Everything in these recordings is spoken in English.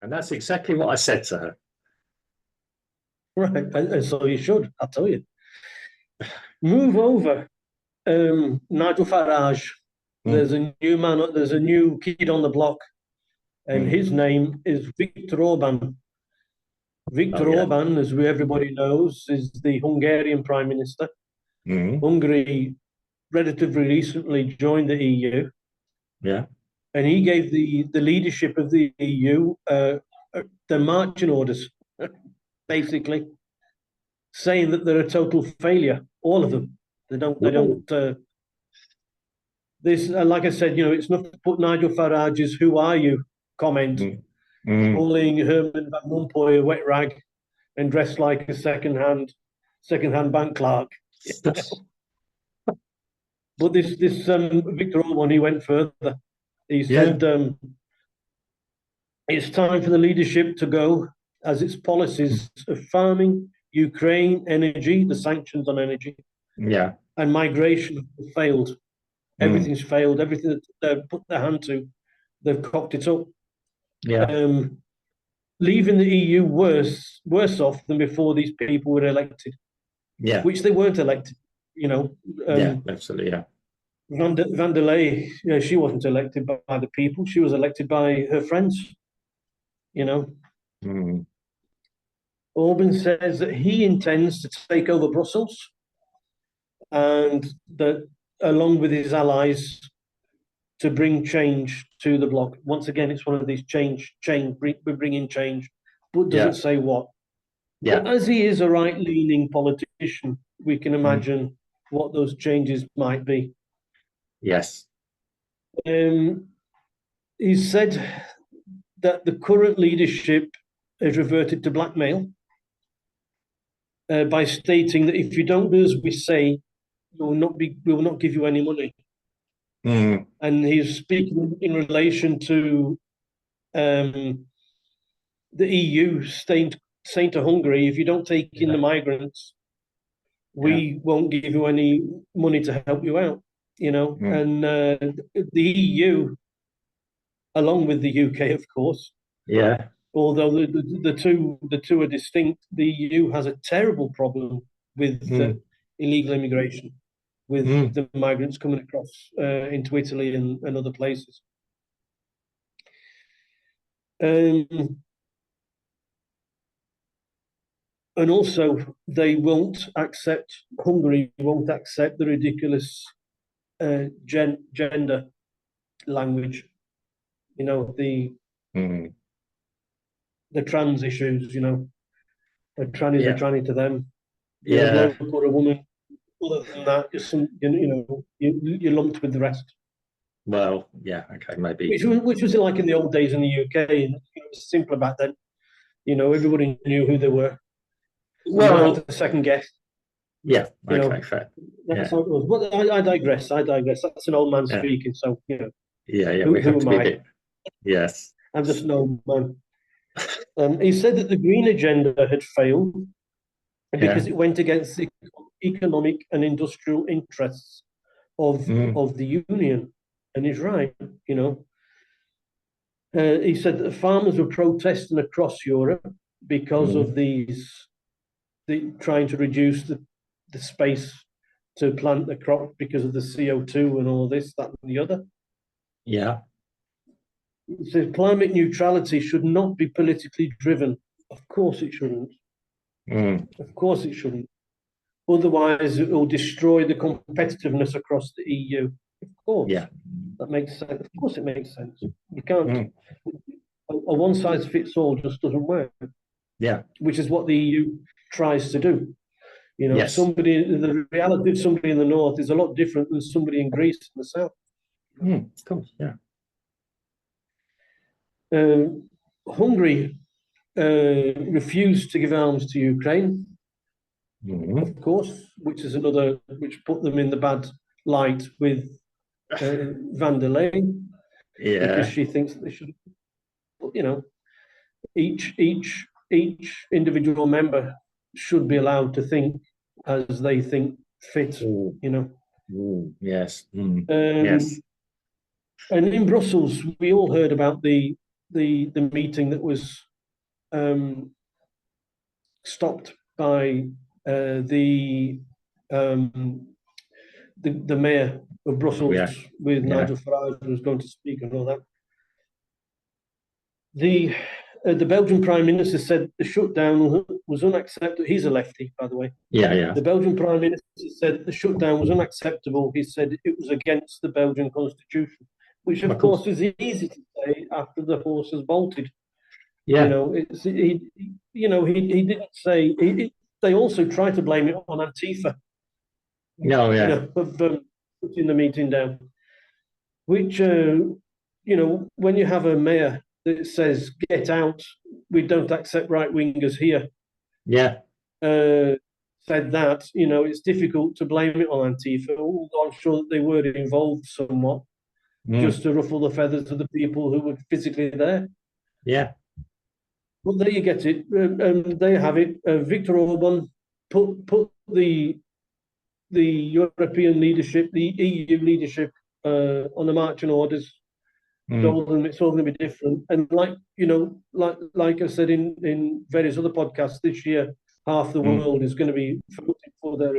And that's exactly what I said to her. Right, and so you should, I tell you. Move over. Nigel Farage. Mm. There's a new man, there's a new kid on the block, and Mm. his name is Viktor Orbán. Oh, Viktor yeah. Orbán, as everybody knows, is the Hungarian Prime Minister. Mm. Hungary relatively recently joined the EU, Yeah. and he gave the leadership of the EU the marching orders, basically saying that they're a total failure, all of them. They don't. They Ooh. don't. This, like I said, it's not to put Nigel Farage's "Who are you?" comment, Mm. Mm. calling Herman Van Rompuy a wet rag and dressed like a second-hand bank clerk. But this Victor Orban, he went further. He Yeah. said it's time for the leadership to go, as its policies of farming, Ukraine, energy, the sanctions on energy, Yeah. and migration have failed. Mm. Everything's failed. Everything that they've put their hand to, they've cocked it up. Yeah. Um, Leaving the EU worse off than before these people were elected, Yeah. which they weren't elected. You know, Yeah. Absolutely. Yeah. Van der Leyen, she wasn't elected by the people. She was elected by her friends. You know, Mm. Orbán says that he intends to take over Brussels, and that along with his allies to bring change to the bloc. Once again, it's one of these we're bringing change, but doesn't Yeah. say what. Yeah. But as he is a right-leaning politician, we can Mm. imagine what those changes might be. Yes. Um, he said that the current leadership has reverted to blackmail by stating that if you don't do as we say, we will not give you any money. Mm. And he's speaking in relation to the EU saying to Hungary, if you don't take in the Yeah. migrants, Yeah. we won't give you any money to help you out. Mm. And the EU, along with the UK, of course, Yeah. although the two are distinct, the EU has a terrible problem with Mm. illegal immigration, with Mm. the migrants coming across into Italy and other places. Um, and also, Hungary won't accept the ridiculous gender language. The Mm. trans issues. A tranny is a Yeah. tranny to them. You're a Yeah. bloke or a woman. Other than that, you're lumped with the rest. Well, yeah. Okay. Maybe. Which was like in the old days in the UK, and it was simpler back then. Everybody knew who they were. You don't have Well, to second guess. yeah. You Okay. know, Fair. that's Yeah. how it was. But I digress. I digress. That's an old man Yeah. speaking. So Yeah. Yeah. who We have who to am be a I? bit. Yes. I'm just an old man. He said that the green agenda had failed Yeah. because it went against the economic and industrial interests of Mm. of the union, and he's right. He said that farmers were protesting across Europe because Mm. of trying to reduce the space to plant the crop because of the CO2 and all this, that, and the other. Yeah. He said climate neutrality should not be politically driven. Of course it shouldn't. Mm. Of course it shouldn't. Otherwise, it will destroy the competitiveness across the EU. Of course, Yeah. that makes sense. Of course, it makes sense. You can't. Mm. A one size fits all just doesn't work, Yeah. which is what the EU tries to do. Yes. The reality of somebody in the north is a lot different than somebody in Greece in the south. Mm. Cool. Yeah. Hungary refused to give arms to Ukraine, Mm. of course, which put them in the bad light with Van der Leyen, because Yeah. she thinks that they should. But, each individual member should be allowed to think as they think fit. Ooh. You know, Ooh. Yes. Mm. Yes. um, and in Brussels, we all heard about the the meeting that was stopped by the mayor of Brussels with Nigel Farage, who was going to speak and all that. The Belgian Prime Minister said the shutdown was unacceptable. He's a lefty, by the way. Yeah. The Belgian Prime Minister said the shutdown was unacceptable. He said it was against the Belgian constitution, which of course is easy to say after the horse has bolted. Yeah. He didn't say. They also tried to blame it on Antifa. No, yeah. Of putting the meeting down, which when you have a mayor that says "get out," we don't accept right wingers here. Yeah. Said that, it's difficult to blame it on Antifa, although I'm sure that they were involved somewhat, just to ruffle the feathers of the people who were physically there. Yeah. But there you get it. There you have it. Viktor Orbán put the European leadership, the EU leadership, on the marching orders. Told them it's all going to be different. And like I said in various other podcasts this year, half the world is going to be voting for their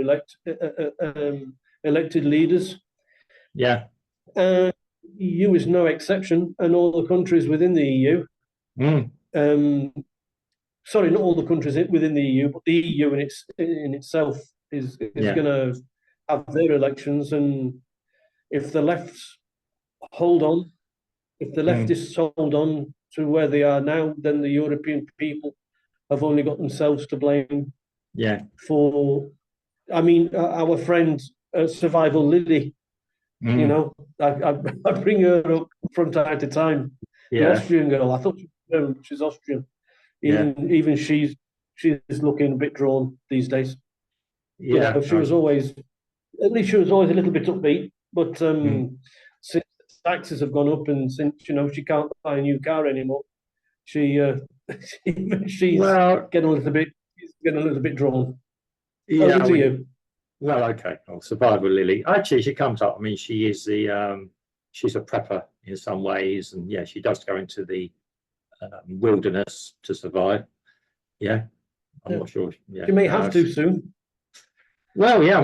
elected leaders. Yeah. EU is no exception, and all the countries within the EU. Sorry, not all the countries within the EU, but the EU in itself is going to have their elections. And if the lefts hold on, if the leftists hold on to where they are now, then the European people have only got themselves to blame. Yeah. For, our friend Survival Lily, I bring her up from time to time. Yeah. The Austrian girl, I thought she's Austrian. Even she's looking a bit drawn these days. Yeah. She was always, at least she was always a little bit upbeat, but since taxes have gone up and since she can't buy a new car anymore, she's getting a little bit drawn. Yeah. Over to you. Well, okay. Survival Lily. Actually, she comes up. She is she's a prepper in some ways, and she does go into the wilderness to survive. Yeah, I'm not sure. Yeah, she may have to soon. Well, yeah,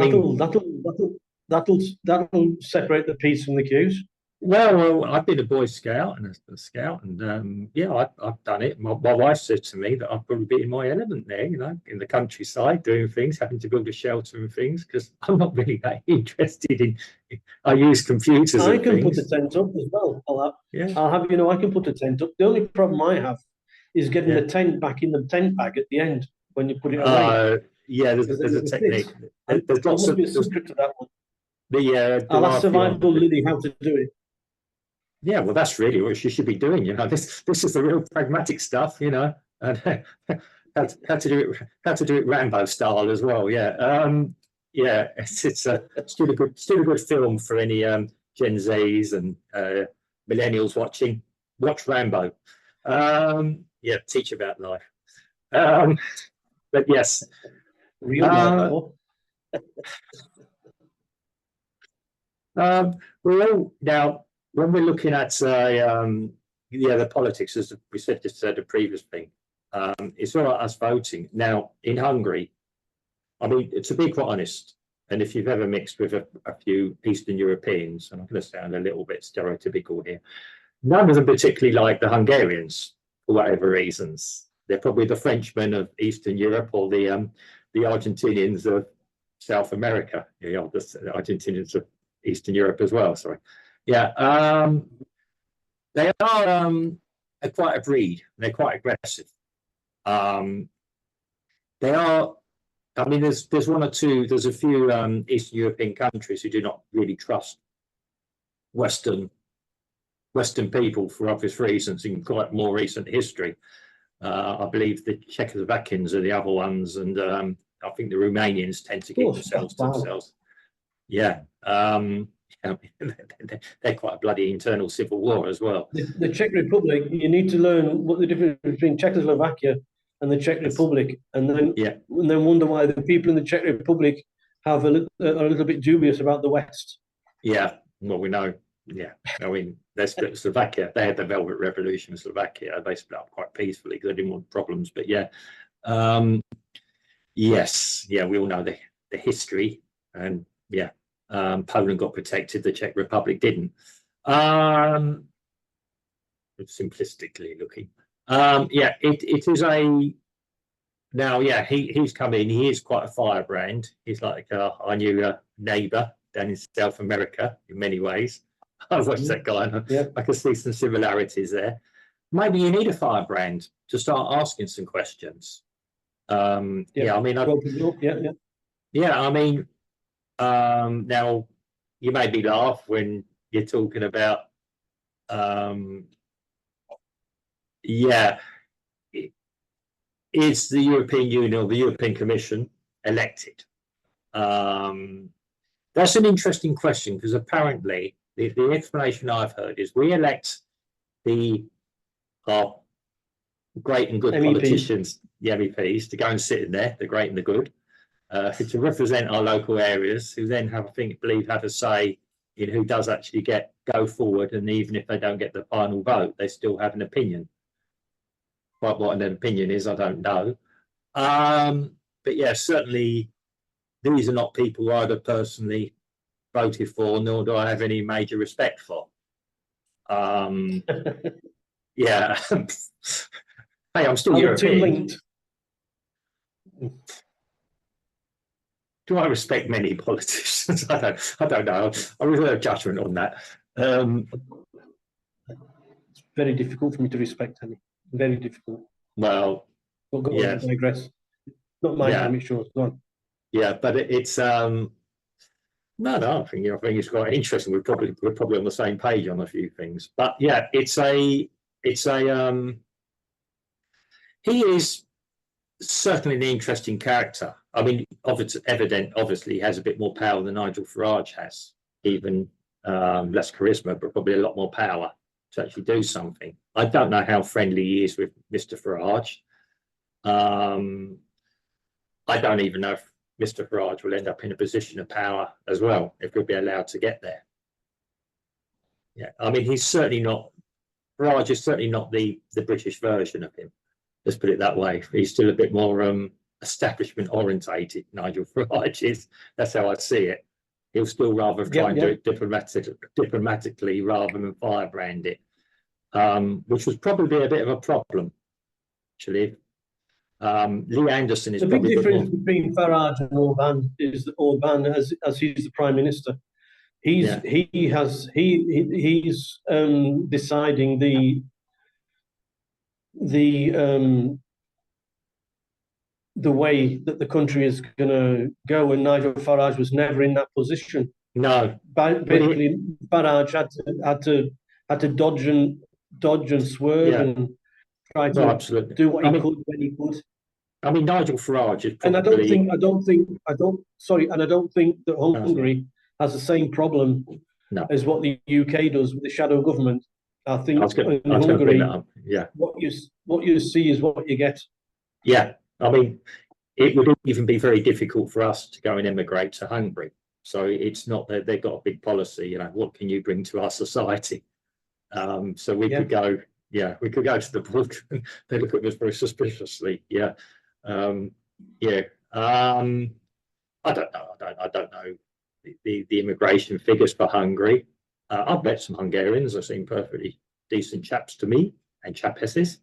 that'll separate the peas from the cues. Well, I've been a Boy Scout and a Scout, and I've done it. My wife said to me that I'd probably be in my element there, in the countryside, doing things, having to build a shelter and things, because I'm not really that interested in. I use computers. I can put a tent up as well. I'll have I can put a tent up. The only problem I have is getting the tent back in the tent bag at the end when you put it away. There's a technique. There's lots of secret to that one. I'll ask Survival Lily how to do it. Yeah, well, that's really what she should be doing. This is the real pragmatic stuff. And how to do it Rambo style as well. Yeah, it's still a good film for any Gen Zs and millennials watching. Watch Rambo. Teach about life. But yes, real life. Now, when we're looking at the politics, as we said just the previous thing, it's all right us voting. Now, in Hungary, to be quite honest, and if you've ever mixed with a few Eastern Europeans, and I'm going to sound a little bit stereotypical here, none of them particularly like the Hungarians for whatever reasons. They're probably the Frenchmen of Eastern Europe or the Argentinians of South America. The Argentinians of Eastern Europe as well. Sorry. Yeah, they are quite a breed. They're quite aggressive. They are. There's one or two. There's a few Eastern European countries who do not really trust Western people for obvious reasons in quite more recent history. I believe the Czechoslovakians are the other ones, and I think the Romanians tend to keep themselves to themselves. Yeah. They're quite a bloody internal civil war as well. The Czech Republic, you need to learn what the difference between Czechoslovakia and the Czech Republic, and then wonder why the people in the Czech Republic are a little bit dubious about the West. Yeah, well, we know yeah. I mean, they split Slovakia. They had the Velvet Revolution in Slovakia. They split up quite peacefully because they didn't want problems. But yeah, yes, yeah, we all know the history, and yeah, Poland got protected. The Czech Republic didn't. Simplistically looking, yeah, it is a. Now, yeah, he's come in. He is quite a firebrand. He's like I knew a neighbour down in South America in many ways. I watched that guy, and Yeah. I can see some similarities there. Maybe you need a firebrand to start asking some questions. Yeah, I mean, yeah, I mean, now you made me laugh when you're talking about, yeah, is the European Union or the European Commission elected? That's an interesting question, because apparently the explanation I've heard is we elect our great and good MEPs. politicians, the MEPs, to go and sit in there, the great and the good, to represent our local areas, who then have a say in who does actually go forward, and even if they don't get the final vote, they still have an opinion. But what an opinion is, I don't know. But yeah, certainly these are not people I'd have personally voted for, nor do I have any major respect for. Yeah. Hey, I'm still European. Do I respect many politicians? I don't know. I reserve judgment on that. It's very difficult for me to respect any. Very difficult. Well, but go on, digress. Not my time, it's yours. Go on. Yeah, but it's no, I think it's quite interesting. We're probably on the same page on a few things. But yeah, he is certainly an interesting character. I mean, it's evident, obviously, he has a bit more power than Nigel Farage has, even less charisma, but probably a lot more power to actually do something. I don't know how friendly he is with Mr. Farage. I don't even know if Mr. Farage will end up in a position of power as well, if he'll be allowed to get there. Yeah, I mean, Farage is certainly not the British version of him. Let's put it that way. He's still a bit more establishment orientated. Nigel Farage is. That's how I see it. He'll still rather try and do it diplomatically rather than firebrand it, which was probably a bit of a problem, actually. Lee Anderson is the big difference between Farage and Orbán is that Orbán, as he's the prime minister, he's deciding the way that the country is going to go, and Nigel Farage was never in that position. No, basically, Farage had to dodge and swerve and try to do what he could when he could. I mean, Nigel Farage is probably... And I don't think that Hungary has the same problem as what the UK does with the shadow government. I think in Hungary, what you see is what you get. Yeah, I mean, it would even be very difficult for us to go and emigrate to Hungary. So it's not that they've got a big policy, what can you bring to our society? So we could go, we could go to the book and they look at us very suspiciously. I don't know the immigration figures for Hungary. I've met some Hungarians. They seem perfectly decent chaps to me, and chapesses.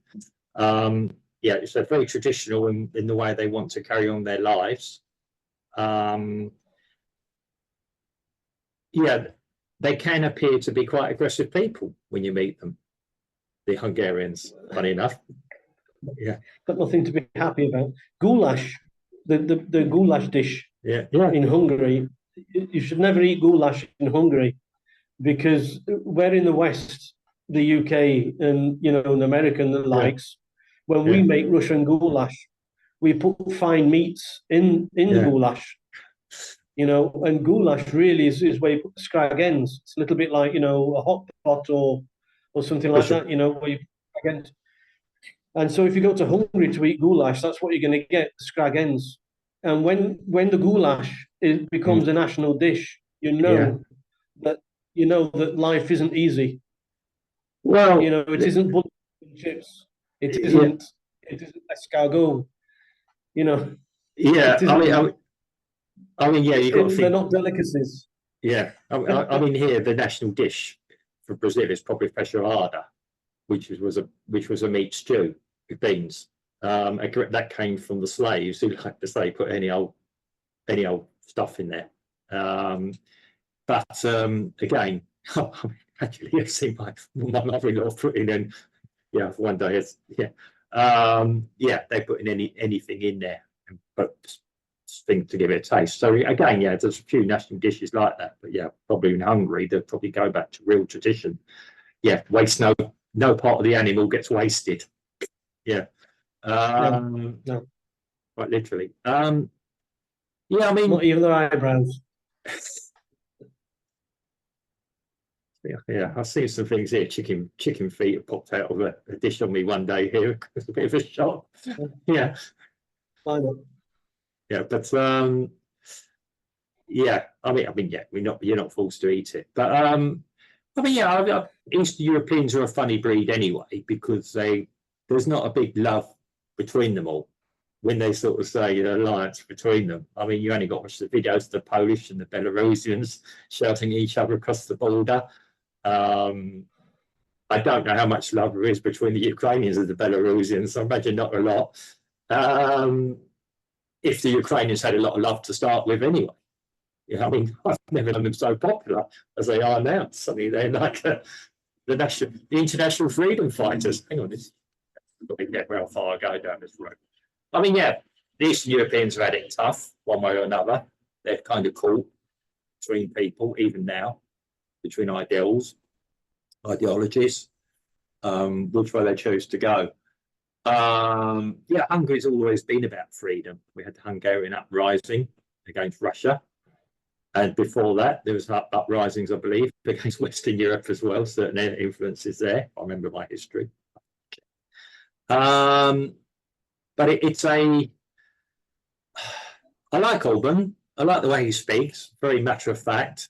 It's very traditional in the way they want to carry on their lives. They can appear to be quite aggressive people when you meet them, the Hungarians, funny enough. Got nothing to be happy about. Goulash, the goulash dish in Hungary, you should never eat goulash in Hungary, because we're in the West, the UK and and America and the likes, when we make Russian goulash, we put fine meats in the goulash. And goulash really is where you put the scrag ends. It's a little bit like, a hot pot or something like that, where you put. And so if you go to Hungary to eat goulash, that's what you're going to get, the scrag ends. And when the goulash becomes a national dish, that you know that life isn't easy. Well, You know, it isn't bullets and chips. It yeah, isn't. It isn't escargot. You know, yeah. it isn't. Yeah. You got to They're think. not delicacies. Yeah, here the national dish for Brazil is probably feijoada, which was a meat stew with beans. That came from the slaves who, like to say, put any old stuff in there. But again, actually, I've seen my mother-in-law putting in, yeah, for one day, yeah, they put in anything in there, but thing to give it a taste. So again, yeah, there's a few national dishes like that, but yeah, probably in Hungary they'll probably go back to real tradition. Yeah, waste no part of the animal gets wasted. Yeah, No, quite literally. Yeah, I not mean, even their eyebrows. yeah, I've seen some things here. Chicken feet have popped out of a dish on me one day here. It's a bit of a shock. Yeah, I know. yeah, but yeah, yeah, you're not forced to eat it, but yeah, Eastern Europeans are a funny breed anyway because there's not a big love between them all. When they sort of say alliance between them, I mean, you only got to watch the videos of the Polish and the Belarusians shouting at each other across the border. Um, I don't know how much love there is between the Ukrainians and the Belarusians. I imagine not a lot. Um, if the Ukrainians had a lot of love to start with, anyway. Yeah, I mean, I've never known them so popular as they are now. Suddenly they're like the international freedom fighters. Hang on, this probably get well far go down this road. I mean, yeah, the Eastern Europeans have had it tough one way or another. They're kind of cool between people, even now, between ideologies, which way they choose to go. Yeah, Hungary's always been about freedom. We had the Hungarian uprising against Russia. And before that, there was uprisings, I believe, against Western Europe as well. Certain influences there. I remember my history. But it's a. I like Orbán. I like the way he speaks. Very matter of fact.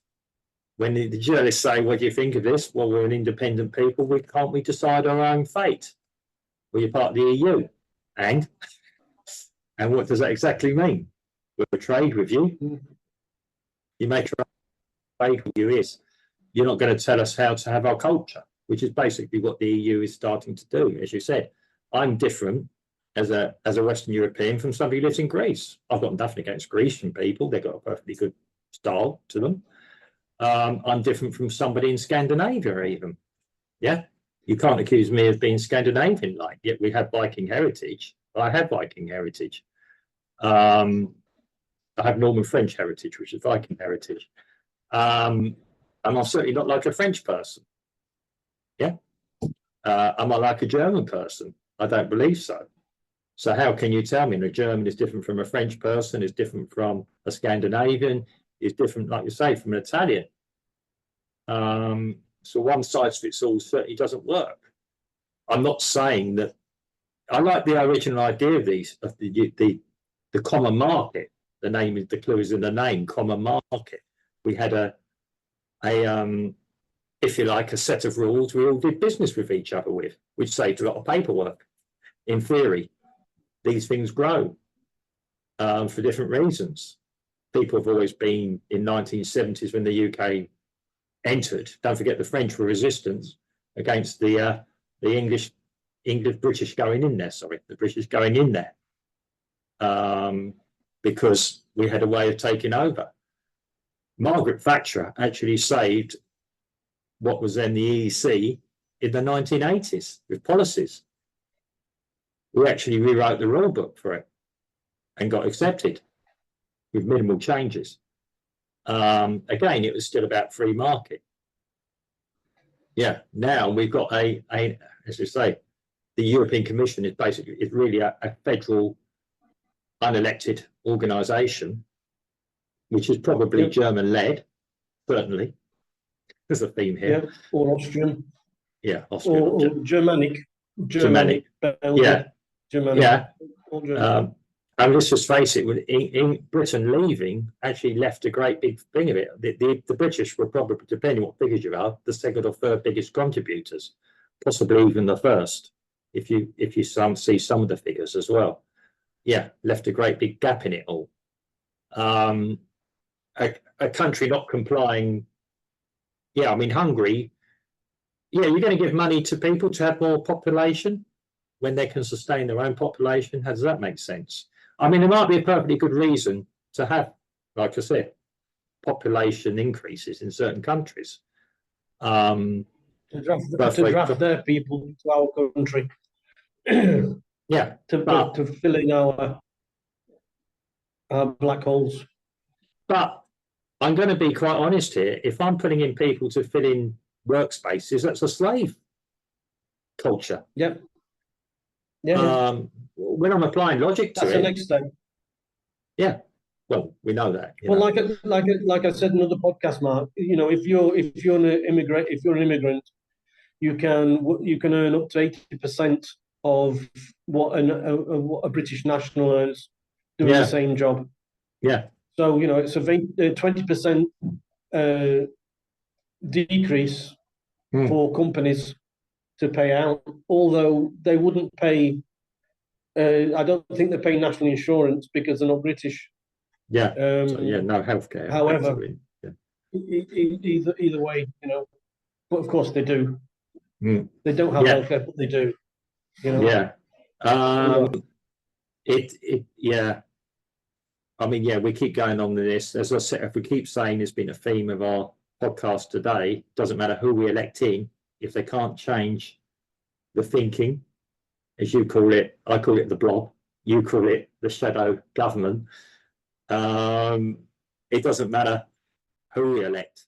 When the journalists say, "What do you think of this?" Well, we're an independent people. Can't we decide our own fate? Well, you're part of the EU, and what does that exactly mean? We'll trade with you. You make trade with you is you're not going to tell us how to have our culture, which is basically what the EU is starting to do. As you said, I'm different as a Western European from somebody who lives in Greece. I've got nothing against Grecian people; they've got a perfectly good style to them. I'm different from somebody in Scandinavia, even. Yeah, you can't accuse me of being Scandinavian, like yet we have Viking heritage. I have Viking heritage. I have Norman French heritage, which is Viking heritage. And I'm certainly not like a French person. Yeah. Am I like a German person? I don't believe so. So how can you tell me a German is different from a French person, is different from a Scandinavian, is different, like you say, from an Italian? So one size fits all certainly doesn't work. I'm not saying that. I like the original idea of the common market. The name is the clue is in the name, common market. We had if you like, a set of rules we all did business with each other with, which saved a lot of paperwork. In theory, these things grow for different reasons. People have always been in 1970s when the UK entered. Don't forget the French were resistance against the English, British going in there. Sorry, the British going in there because we had a way of taking over. Margaret Thatcher actually saved what was then the EEC in the 1980s with policies. We actually rewrote the rule book for it and got accepted with minimal changes. Again, it was still about free market. Yeah, now we've got as you say, the European Commission is really a federal unelected organisation, which is probably German-led, certainly. There's a theme here. Yeah, or Austrian. Yeah, Austrian. Or Germanic. Germanic. Belgian, Yeah. Germanic. Yeah. Or German. And let's just face it, in Britain leaving actually left a great big thing of it. The British were probably, depending on what figures you are, the second or third biggest contributors, possibly even the first, if you see some of the figures as well. Yeah, left a great big gap in it all. A country not complying. Yeah, I mean, Hungary, yeah, you're going to give money to people to have more population when they can sustain their own population. How does that make sense? I mean, there might be a perfectly good reason to have, like I said, population increases in certain countries. To draft their people to our country. Yeah, to fill in our black holes. But I'm going to be quite honest here. If I'm putting in people to fill in workspaces, that's a slave culture. Yep. Yeah. When I'm applying logic to that's it, the next step. Yeah. Well, we know that. Well, like I said in another podcast, Mark. You know, if you're an immigrant, you can earn up to 80% of what a British national earns doing the same job. Yeah. So you know, it's a 20% decrease for companies to pay out, although they wouldn't pay. I don't think they pay national insurance because they're not British. Yeah. No healthcare. However, either way, you know, but of course they do. They don't have healthcare, but they do. You know? Yeah. Yeah. I mean, yeah, we keep going on with this. As I said, if we keep saying it's been a theme of our podcast today, doesn't matter who we elect in, if they can't change the thinking, as you call it, I call it the blob, you call it the shadow government. It doesn't matter who we elect.